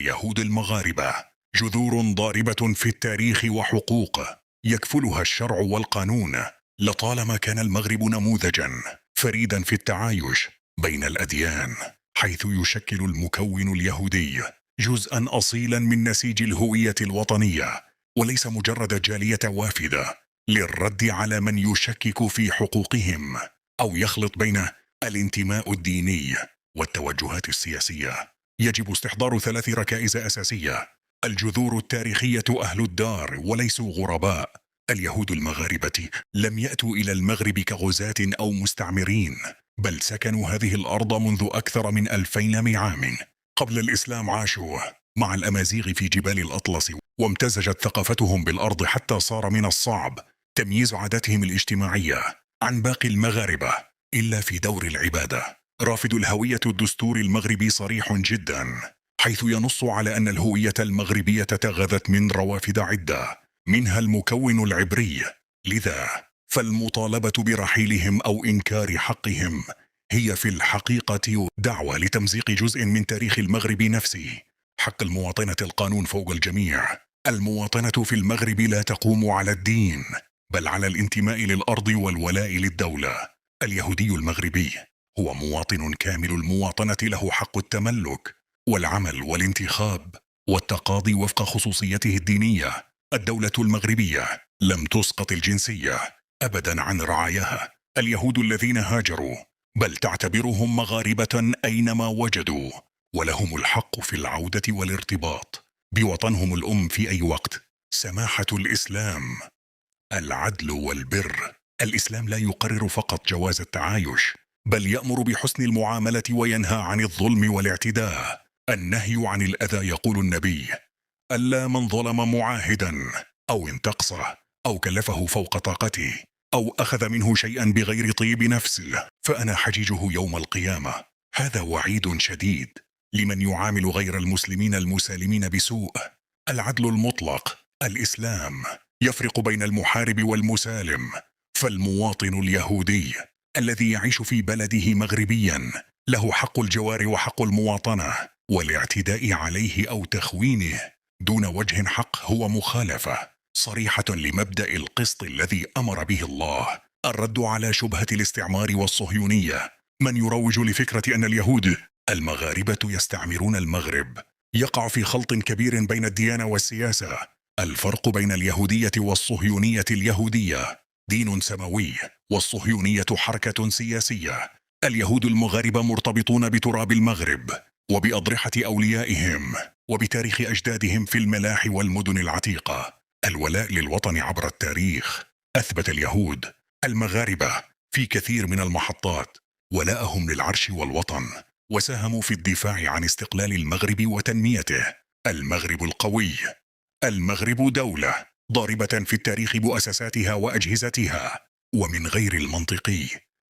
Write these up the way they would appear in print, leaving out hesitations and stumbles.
يهود المغاربة جذور ضاربة في التاريخ وحقوقه يكفلها الشرع والقانون. لطالما كان المغرب نموذجا فريدا في التعايش بين الأديان، حيث يشكل المكون اليهودي جزءا أصيلا من نسيج الهوية الوطنية، وليس مجرد جالية وافدة للرد على من يشكك في حقوقهم أو يخلط بين الانتماء الديني والتوجهات السياسية. يجب استحضار 3 ركائز أساسية: الجذور التاريخية أهل الدار وليسوا غرباء. اليهود المغاربة لم يأتوا إلى المغرب كغزاة أو مستعمرين، بل سكنوا هذه الأرض منذ أكثر من 2000 عام. قبل الإسلام عاشوا مع الأمازيغ في جبال الأطلس، وامتزجت ثقافتهم بالأرض حتى صار من الصعب تمييز عاداتهم الاجتماعية عن باقي المغاربة إلا في دور العبادة. رافد الهوية الدستور المغربي صريح جدا، حيث ينص على أن الهوية المغربية تغذت من روافد عدة، منها المكون العبري. لذا فالمطالبة برحيلهم أو إنكار حقهم هي في الحقيقة دعوة لتمزيق جزء من تاريخ المغرب نفسه. حق المواطنة القانون فوق الجميع. المواطنة في المغرب لا تقوم على الدين، بل على الانتماء للأرض والولاء للدولة. اليهودي المغربي هو مواطن كامل المواطنة، له حق التملك والعمل والانتخاب والتقاضي وفق خصوصيته الدينية. الدولة المغربية لم تسقط الجنسية أبدا عن رعاياها اليهود الذين هاجروا، بل تعتبرهم مغاربة أينما وجدوا، ولهم الحق في العودة والارتباط بوطنهم الأم في أي وقت. سماحة الإسلام، العدل والبر. الإسلام لا يقرر فقط جواز التعايش، بل يأمر بحسن المعاملة وينهى عن الظلم والاعتداء. النهي عن الأذى، يقول النبي: ألا من ظلم معاهدا أو انتقصه أو كلفه فوق طاقته أو أخذ منه شيئا بغير طيب نفسه فأنا حجيجه يوم القيامة. هذا وعيد شديد لمن يعامل غير المسلمين المسالمين بسوء. العدل المطلق. الإسلام يفرق بين المحارب والمسالم، فالمواطن اليهودي الذي يعيش في بلده مغربيا له حق الجوار وحق المواطنة، والاعتداء عليه أو تخوينه دون وجه حق هو مخالفة صريحة لمبدأ القسط الذي أمر به الله. الرد على شبهة الاستعمار والصهيونية. من يروج لفكرة أن اليهود المغاربة يستعمرون المغرب يقع في خلط كبير بين الديانة والسياسة. الفرق بين اليهودية والصهيونية: اليهودية دين سماوي، والصهيونية حركة سياسية. اليهود المغاربة مرتبطون بتراب المغرب وبأضرحة أوليائهم وبتاريخ أجدادهم في الملاح والمدن العتيقة. الولاء للوطن عبر التاريخ. أثبت اليهود المغاربة في كثير من المحطات ولاءهم للعرش والوطن، وساهموا في الدفاع عن استقلال المغرب وتنميته. المغرب القوي. المغرب دولة ضاربة في التاريخ مؤسساتها وأجهزتها، ومن غير المنطقي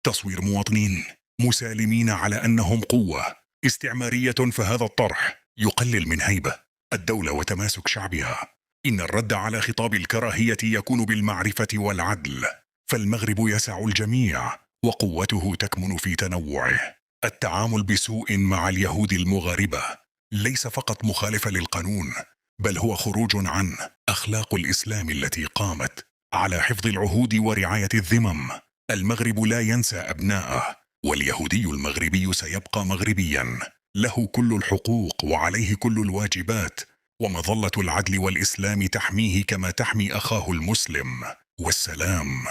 تصوير مواطنين مسالمين على أنهم قوة استعمارية، فهذا الطرح يقلل من هيبة الدولة وتماسك شعبها. إن الرد على خطاب الكراهية يكون بالمعرفة والعدل، فالمغرب يسع الجميع وقوته تكمن في تنوعه. التعامل بسوء مع اليهود المغاربة ليس فقط مخالفة للقانون، بل هو خروج عن أخلاق الإسلام التي قامت على حفظ العهود ورعاية الذمم. المغرب لا ينسى أبناءه، واليهودي المغربي سيبقى مغربيا، له كل الحقوق وعليه كل الواجبات، ومظلة العدل والإسلام تحميه كما تحمي أخاه المسلم. والسلام.